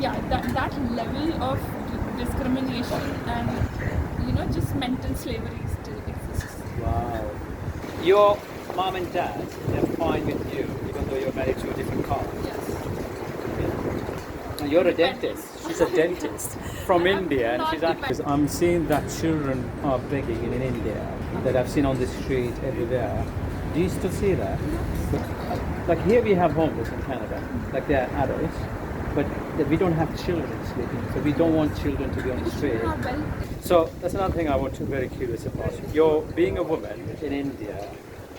yeah, that level of discrimination and just mental slavery still exists. Wow. Your mom and dad, they're fine with you, even though you're married to a different couple. Yes. And you're a dentist. She's a dentist from India, and not she's actually. I'm seeing that children are begging in India that I've seen on the street everywhere. Do you still see that? Like here we have homeless in Canada, like they're adults, but we don't have children sleeping, so we don't want children to be on the street. So that's another thing I want to very curious about. You're being a woman in India.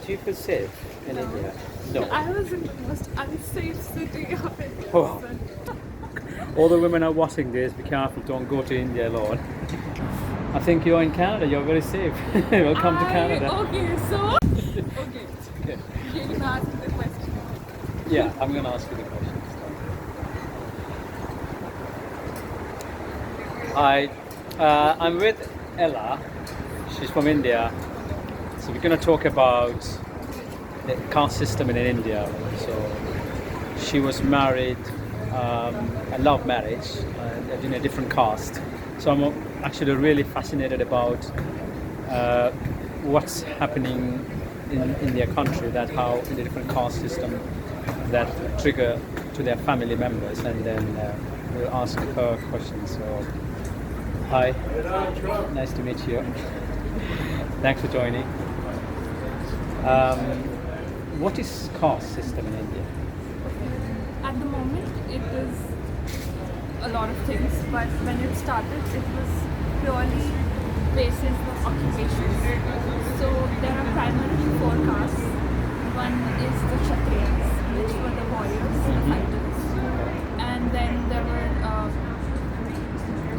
Do you feel safe in India? No. I was in the most unsafe city of India. Oh. All the women are watching this. Be careful. Don't go to India alone. I think you're in Canada. You're very safe. Welcome to Canada. Okay, so okay. You're gonna ask me the question. Yeah, I'm gonna ask you the questions. Hi, I'm with Ella. She's from India. So we're gonna talk about the caste system in India. So she was married, a love marriage, in a different caste. So I'm actually really fascinated about what's happening in their country, that how in the different caste system that trigger to their family members, and then we'll ask her questions. So, hi, nice to meet you. Thanks for joining. What is caste system in India? At the moment, it is a lot of things, but when it started, it was purely basis of occupation. So there are primarily 4 castes. One is the Kshatriyas, which were the warriors, the fighters, and then there were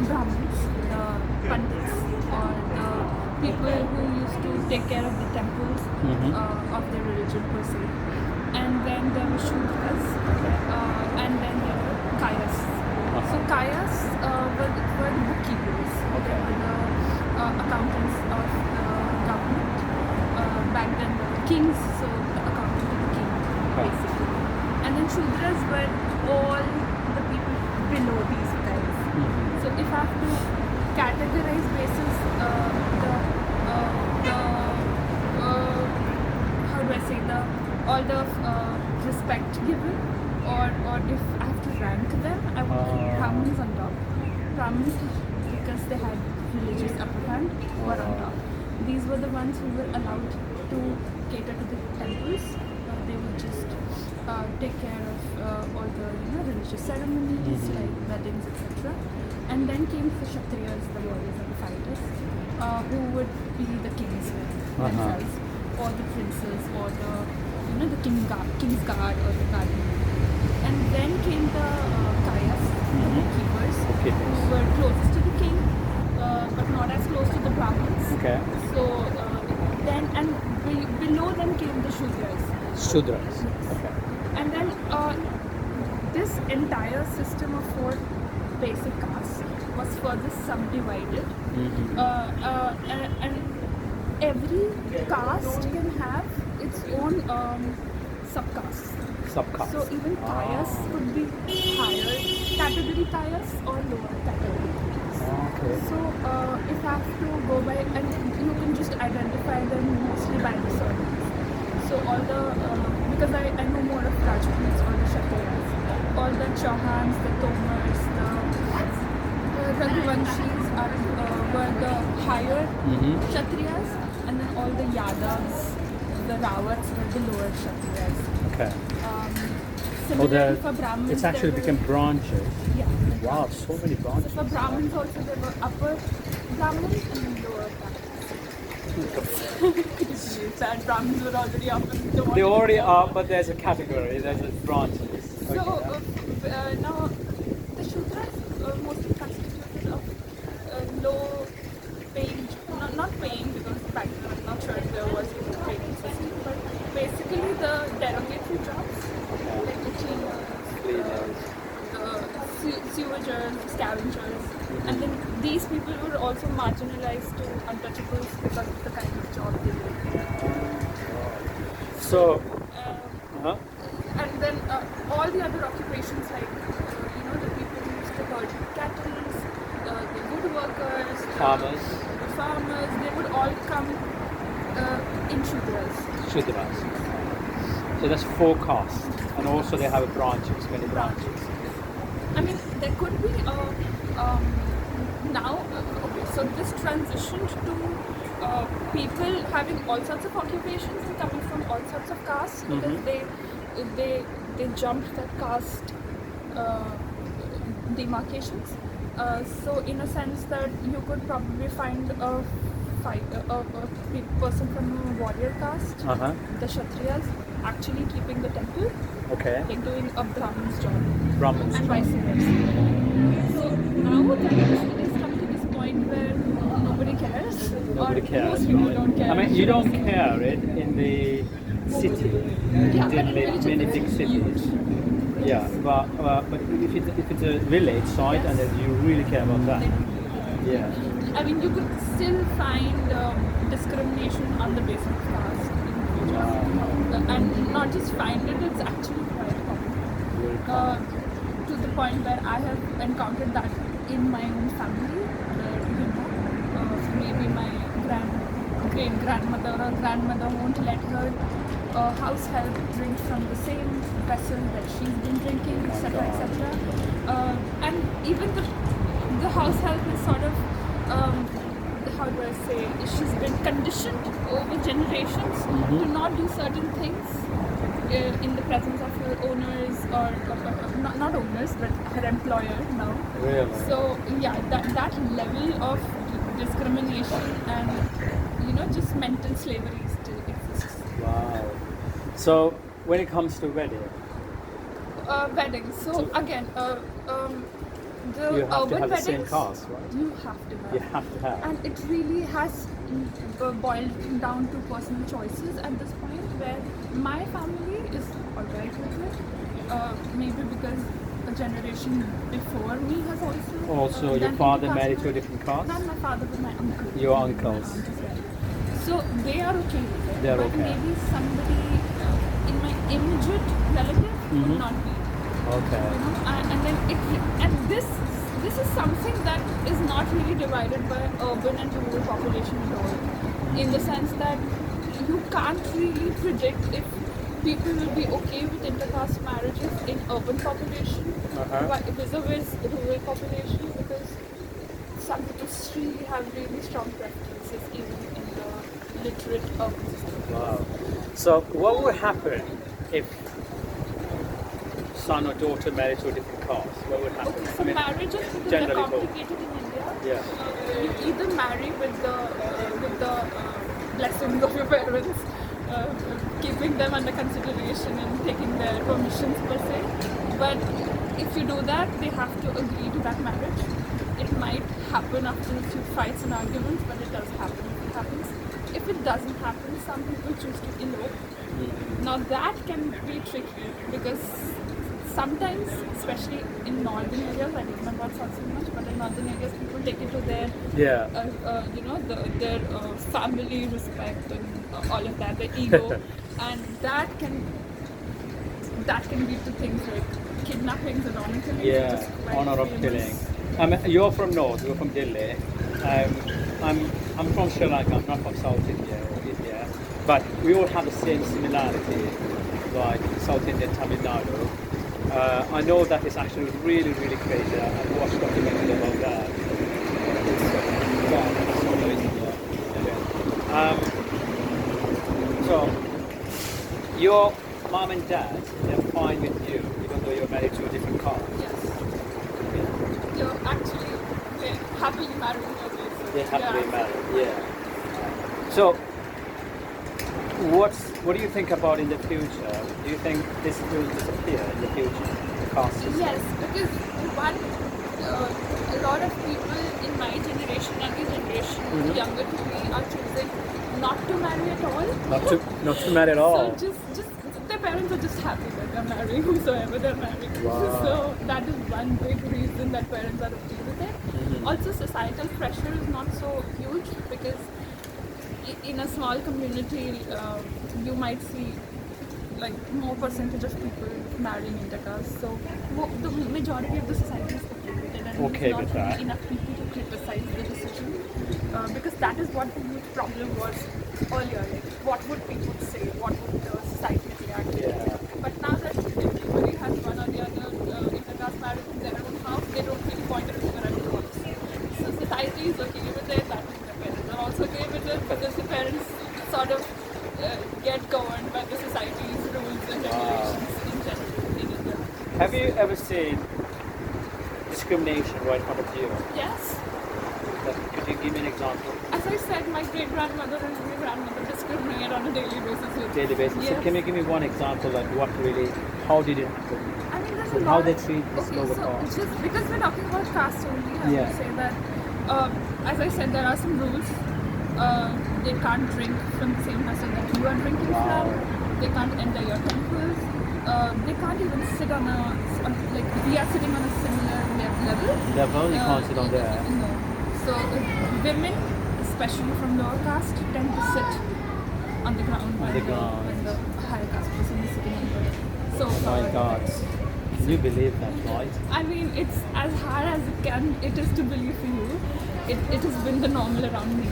Brahmins, the pandits, or the people who used to take care of the temples of their religion per se. And then there were Shudras, and then there were Kayas. So Kayas were the bookkeepers, they were the accountants of the government. Back then the kings, so the accountant of the king, basically. And then Shudras were all the people below these guys. So if I have to categorize basis how do I say, all the respect given, or if I have to rank them, I would put Brahmins on top. Brahmins, because they had religious upper hand, were on top. These were the ones who were allowed to cater to the temples. They would just take care of all the religious ceremonies like weddings, etc. And then came the Kshatriyas, the warriors and the fighters, who would be the kings themselves, or the princes, or the king's guard, or the guardian. And then came the Kayas, the bookkeepers, who were closest to the king, but not as close to the Brahmins. Okay. So then, and below them came the Shudras. Shudras. Okay. And then this entire system of 4 basic castes was further subdivided, and every caste can have its own subcaste. So even Kayas could be higher category Kayas or lower category Kayas. So if I have to go by, and you can just identify them mostly by the surnames. So all the, because I know more of Rajputs or the Kshatriyas, all the Chauhans, the Tomars, the Raghuvanshis were the higher Kshatriyas, and then all the Yadavs, the Rawats were the lower Kshatriyas. Okay. Similarly for Brahmins, it's actually become branches. Yeah. Wow, so many branches. So for Brahmins also there were upper Brahmins and lower Brahmins. That Brahmins were already up in the They already are, but there's a category, there's a branches. So now the Shudras mostly constituted of low paying, not paying, because back then I'm not sure if there was even a paying system, but basically the derogatory jobs, like the cleaners, the sewagers, scavengers, and then these people were also marginalized to untouchables because of the kind of job they did. So, and then all the other occupations, like the people who used to Farmers, they would all come in Shudras. Shudras. So that's 4 castes, and also they have branches, many branches. I mean, there could be now. Okay, so this transitioned to people having all sorts of occupations and coming from all sorts of castes because they jumped that caste demarcations. So in a sense that you could probably find a person from a warrior caste, the Kshatriyas, actually keeping the temple, like doing a Brahmin's job, and vice versa. So now that it has come to this point where nobody cares, Nobody or cares, most people right? don't care. I mean, you don't care it in the city, Yeah, in many big cities. Yeah, but if it's a village site, and then you really care about that. Yeah. I mean, you could still find discrimination on the basis of caste in future. And not just find it, it's actually quite common. To the point where I have encountered that in my own family, where, maybe my great-grandmother or grandmother won't let her house help drink from the same vessel that she's been drinking, etc., etc. And even the house help is sort of, how do I say, she's been conditioned over generations to not do certain things in the presence of her owners or not owners, but her employer now. Really? So yeah, that level of discrimination and just mental slavery still exists. Wow. So when it comes to weddings, So again, the you have to urban have the same weddings, caste, right? you have to have. You have to have. And it really has boiled down to personal choices at this point, where my family is alright with it. Maybe because a generation before me has Also, your done father intercaste married to a marriage. different caste? Not my father, but my uncle. Your uncles. My aunt as well. So they are okay with it. They're but okay. maybe somebody in my immediate relative would not be. Okay. And then this is something that is not really divided by urban and rural population at all, in the sense that you can't really predict if people will be okay with intercaste marriages in urban population vis-a-vis rural population, because some people really have really strong preferences even in the literate urban society. Wow. So what would happen if son or daughter married to a different caste? What would happen? Okay, so marriages, because they're generally complicated in India. Yeah. You either marry with the blessings of your parents, keeping them under consideration and taking their permissions per se. But if you do that, they have to agree to that marriage. It might happen after a few fights and arguments, but it does happen if it happens. If it doesn't happen, some people choose to elope. Now that can be tricky, because sometimes, especially in northern areas, I don't know about south so much, but in northern areas, people take it to their, their family respect and all of that, their ego, and that can lead to things like kidnappings and honor killings. Yeah, honor of killing. You're from North. You're from Delhi. I'm from Sri Lanka. I'm not from South India or India, but we all have the same similarity, like South India, Tamil Nadu. I know that it's actually really, really crazy. I've watched documentaries about that. It's so noisy, yeah. So, your mom and dad, they're fine with you, even though you're married to a different caste. Yes. You're actually happily married nowadays. They're happily married, yeah. So, what do you think about in the future? Do you think this will disappear in the future, the caste system? Yes, because a lot of people in my generation and the generation younger to me are choosing not to marry at all. Not to marry at all. So just their parents are just happy that they're marrying whosoever they're marrying. Wow. So that is one big reason that parents are okay with it. Also, societal pressure is not so huge, because in a small community, you might see like more percentage of people marrying intercaste. So the majority of the society is okay with it, and Okay there's with not that. really enough people to criticize the decision. because that is what the youth problem was earlier. Like, what would people say? What would the society react to? Yeah. But now that everybody has one or the other intercaste marriage in their own house, they don't really point a finger at once. So society is okay with it. That means the parents are also okay with it, because the parents sort of get governed by the society's rules and regulations in general in India. Have you ever seen discrimination right in front of you? Yes. Could you give me an example? As I said, my great-grandmother and my grandmother discriminate on a daily basis. Daily basis. Yes. So can you give me one example, like what really, how did it happen? I mean, there's So a how lot they of- treat this okay, lower so caste? just because we're talking about caste only, I Yeah. would say that, as I said, there are some rules. They can't drink from the same person that you are drinking Wow. from. They can't enter your temples. They can't even sit on like we are sitting on a similar level. Level, you can't sit on there. No. So women, especially from lower caste, tend to sit on the ground On the ground. when the higher caste person is sitting on the sofa. My God. Can you believe that, right? I mean, it's as hard as it is to believe for you. It has been the normal around me.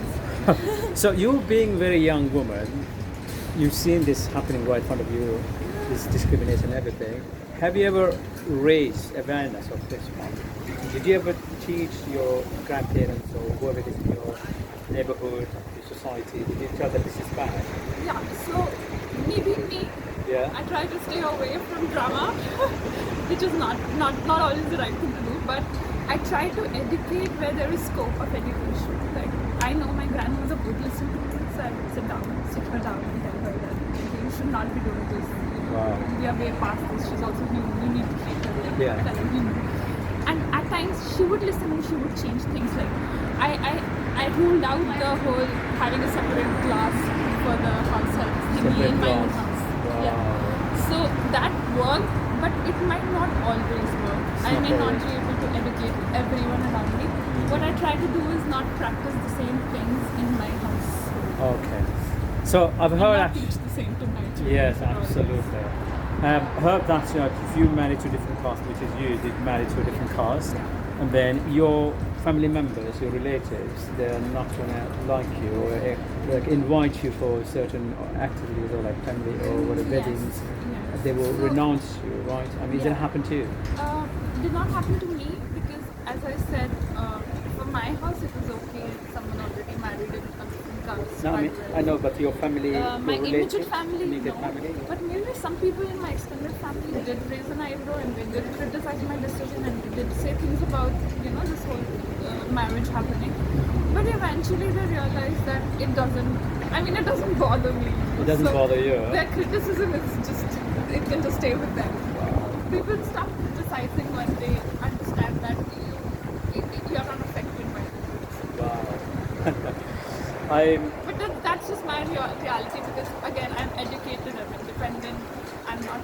So you being very young woman, you've seen this happening right in front of you, this discrimination and everything. Have you ever raised awareness of this one? Did you ever teach your grandparents or whoever it is in your neighborhood, your society, did you tell them this is bad? Yeah, so maybe me, Yeah. I try to stay away from drama, which is not always the right thing to do, but I try to educate where there is scope of education. Like, I know my grandmother would listen to me, so I would sit her down and tell her that you should not be doing this. Wow. We are way past this. She's also human. You need to treat her like Yeah. that human. And at times she would listen and she would change things. Like I ruled out the whole having a separate class for the house helps thingy Separate in my own class. house. Wow. Yeah. So that worked, but it might not always work. I may not be able to educate everyone around me. What I try to do is not practice the same things in my house. Okay. So I've And heard not actually. teach the same to my children. Yes, absolutely. Heard that if you married to a different caste, which is you did marry to a different caste, and then your family members, your relatives, they're not gonna like you or like invite you for certain activities or like family or whatever Yes, weddings. yes. They will So- renounce you, right? I mean, did it Yeah. happen to you? Did not happen to me because, as I said, for my house it was okay. Someone already married in a different caste. No, I mean, I know, but your family, My your immediate relatives, family, immediate no. family. But maybe some people in my extended family did raise an eyebrow and they did criticize my decision and they did say things about, this whole marriage happening. But eventually they realized that it doesn't bother me. It doesn't bother you, huh? Their criticism is just, it can just stay with them. People stop criticizing when they understand that you're not affected by it. Wow. But that's just my reality because, again, I'm educated, I'm independent, I'm not.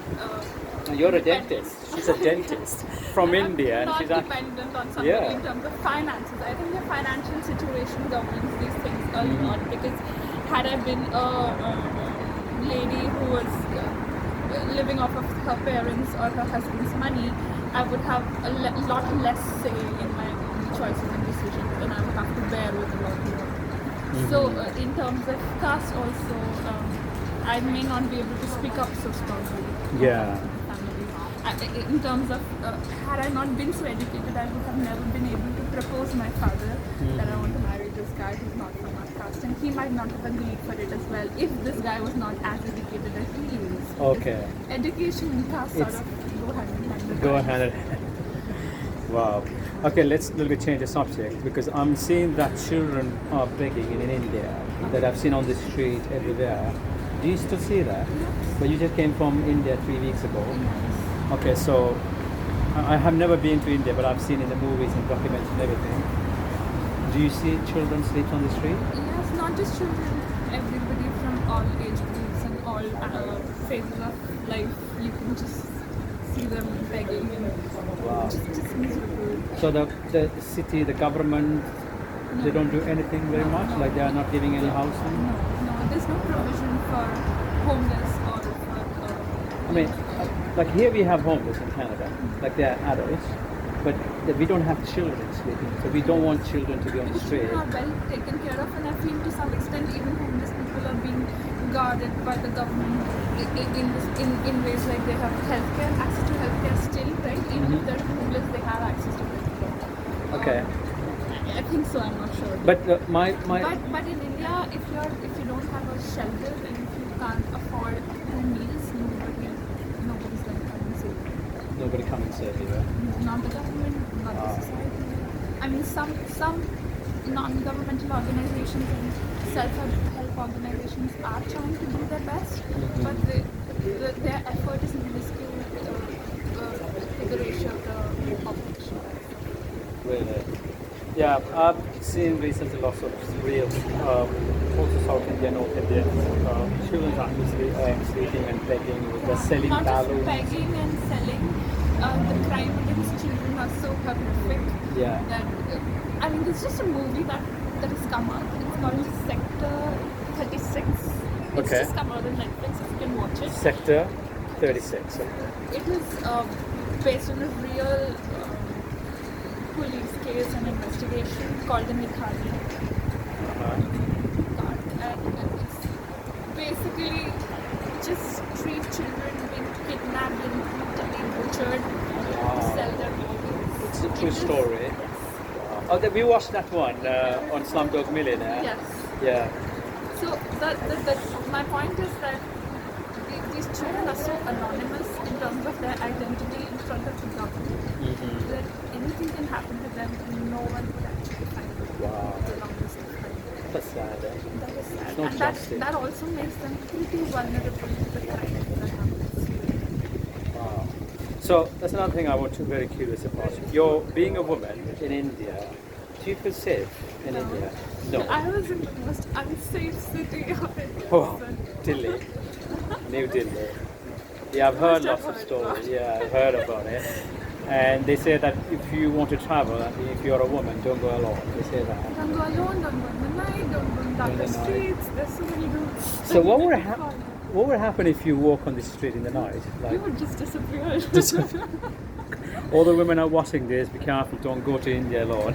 You're a dependent. dentist. She's a dentist from I'm India, and not she's actually. dependent on somebody Yeah. in terms of finances. I think the financial situation governs these things a lot because had I been a lady who was living off of her parents or her husband's money, I would have a lot less say in my own choices and decisions, and I would have to bear with a lot more. So, in terms of caste, also, I may not be able to speak up so strongly. Yeah. In terms of, had I not been so educated, I would have never been able to propose my father that I want to marry this guy who's not from our caste, and he might not have agreed for it as well if this guy was not as educated as he is. Okay. Education and caste sort of go hand in hand. Go ahead. Wow. Okay, let's a little bit change the subject because I'm seeing that children are begging in India that I've seen on the street everywhere. Do you still see that? But you just came from India 3 weeks ago. Okay, so I have never been to India, but I've seen in the movies and documents and everything. Do you see children sleep on the street? Yes, not just children, everybody from all age groups and all phases of life. You can just see them begging and Wow. just miserable. So the city, the government, they don't do anything very much? Like they are not giving any housing? No, there's no provision for homeless or for. I mean, like here we have homeless in Canada, like they are adults, but that we don't have children sleeping, so we don't want children to be on the Because street. children are well taken care of, and I feel to some extent even homeless people are being guarded by the government in ways like they have healthcare, access to healthcare still, right? Even if they're homeless, they have access to healthcare. Okay. I think so. I'm not sure. But my But in India, if you don't have a shelter and if you can't afford 2 meals, nobody's going to come and save you. nobody come and save you. Right? Not the government, not the society. I mean, some non-governmental organizations and self-help organizations are trying to do their best, but their effort is minuscule to the ratio of the population. Really. Yeah, I've seen recently lots of real, also South Indian, North Indian children actually sleeping and begging. They're selling Not just balloons. begging and selling. The crime against children are so horrific Yeah. that I mean, there's just a movie that has come out. It's called Sector 36. It's Okay. just come out on Netflix. If you can watch it. Sector 36. It is based on a real police case and investigation called the Nikhari. And it's basically just street children being kidnapped and brutally butchered to sell their bodies. It's a true story. Oh, we watched that one on Slumdog Millionaire. Yes. Yeah. So my point is that these children are so anonymous in terms of their identity in front of the government that anything can happen to them and no one would actually find them Wow. the longest time. That's sad. Eh? That is sad. It's not And justice. that also makes them pretty vulnerable to the crime that happens. Wow. So that's another thing I want to very curious about. You're being a woman in India. Do you feel safe in India? No. I was in the most unsafe city of India. Oh, Delhi. New Delhi. Yeah, I've heard Must have lots of heard stories. about it. Yeah, I've heard about it. And they say that if you want to travel, if you're a woman, don't go alone. They say that. Don't go alone, don't go in the night, don't go in dark In the night. streets. There's so many rules. So what would happen if you walk on the street in the night? You Like would just disappear. all the women are watching this. Be careful. Don't go to India alone.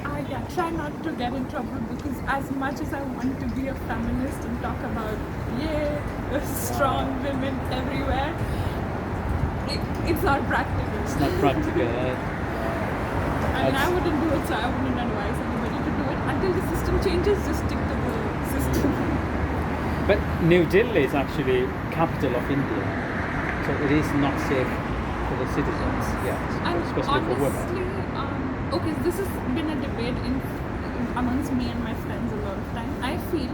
I try not to get in trouble because as much as I want to be a feminist and talk about there's strong women everywhere, it's not practical. It's not practical. I mean, I wouldn't do it, so I wouldn't advise anybody to do it. Until the system changes, just stick to the system. But New Delhi is actually capital of India, so it is not safe for the citizens. Yeah, And especially for women. honestly, okay, this has been a debate amongst me and my friends a lot of time. I feel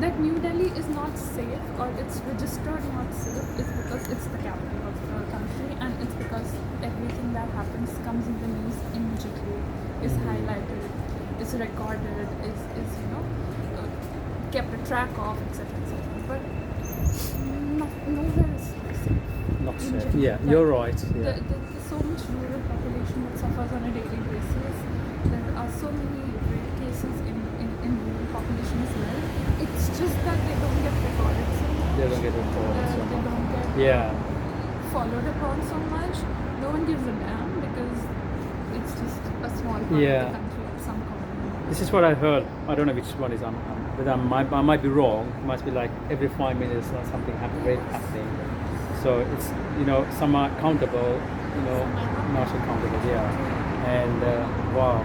that New Delhi is not safe or it's registered not safe is because it's the capital of the country and it's because everything that happens comes in the news immediately, is highlighted, is recorded, is kept a track of, etc. But nowhere is safe. Not in safe. general. Yeah, you're right. Yeah. There's so much rural population that suffers on a daily basis. There are so many rape cases in rural population as well. It's just that they don't get recorded so much. They don't get reported so They much. don't get Yeah. followed upon so much. No one gives a damn because it's just a small part Yeah. of the country at some point. This is what I heard. I don't know which one is. But I might be wrong. It must be like every 5 minutes or something happening. So it's some are countable, not accountable. Yeah. And wow.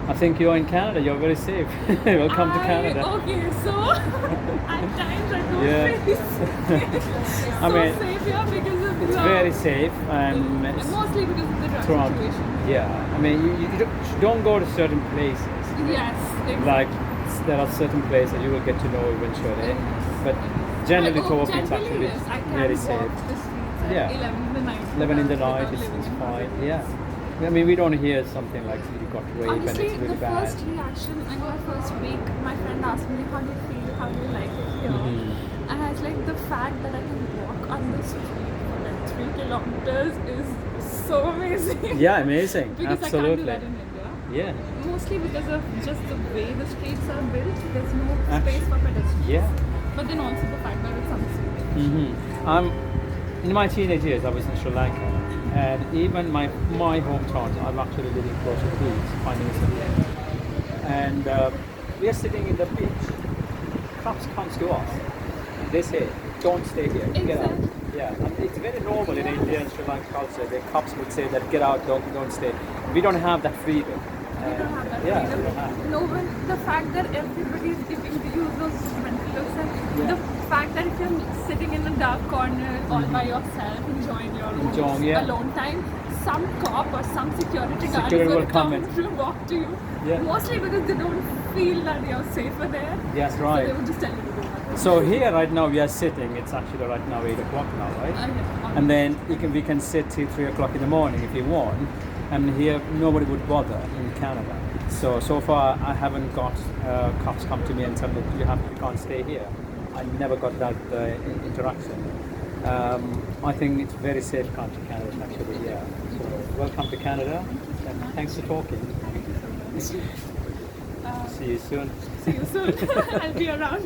I think you're in Canada. You're very safe. Welcome to Canada. Okay, so at times I do Yeah. feel I mean, safe here because of It's the very safe and and mostly because of the drug throughout. situation. Yeah. I mean, you don't go to certain places. Yes, exactly. Like there are certain places you will get to know eventually, but generally talking, it's actually yes, I can very walk safe. the streets at Yeah. 11 in the night. 11 in the without night, it's living in fine. public Yeah. places. I mean, we don't hear something like you got raped and Honestly, it's really the bad. first reaction in my first week, my friend asked me, how do you feel, how do you like it here? Mhm. And I was like, the fact that I can walk on the street for like 3 kilometers is so amazing. Yeah, amazing. Because Absolutely. I can't do that in India. Yeah. Mostly because of just the way the streets are built, there's no space Actu- for pedestrians. Yeah. But then also the fact that it's unsafe. In my teenage years, I was in Sri Lanka, And even my hometown, I'm actually living close to the beach, finding something. And we are sitting in the beach. Cops comes to us. They say, "Don't stay here. Get out." Exactly. Yeah, and it's very normal in India and Sri Lanka culture. The cops would say that, "Get out, don't stay." We don't have that freedom. We don't have that Yeah, we freedom. don't have. No one, the fact that everybody is giving you those mental looks, and Yeah. the fact that if you're sitting in a dark corner all by yourself, enjoying your own Enjoying, yeah. alone time, some cop or some security guard Security will will come come in. to walk to you. Yeah. Mostly because they don't feel that you're safer there. Yes, So right. they would just tell you to go back. So here right now we are sitting. It's actually right now 8 o'clock now, right? Yeah. And then we can sit till 3 o'clock in the morning if you want. And here nobody would bother in Canada. So far I haven't got cops come to me and tell me you can't stay here. I never got that interaction. I think it's very safe country, Canada, actually. Yeah. So welcome to Canada, and thanks for talking. Thank you so much. See you soon. See you soon. I'll be around.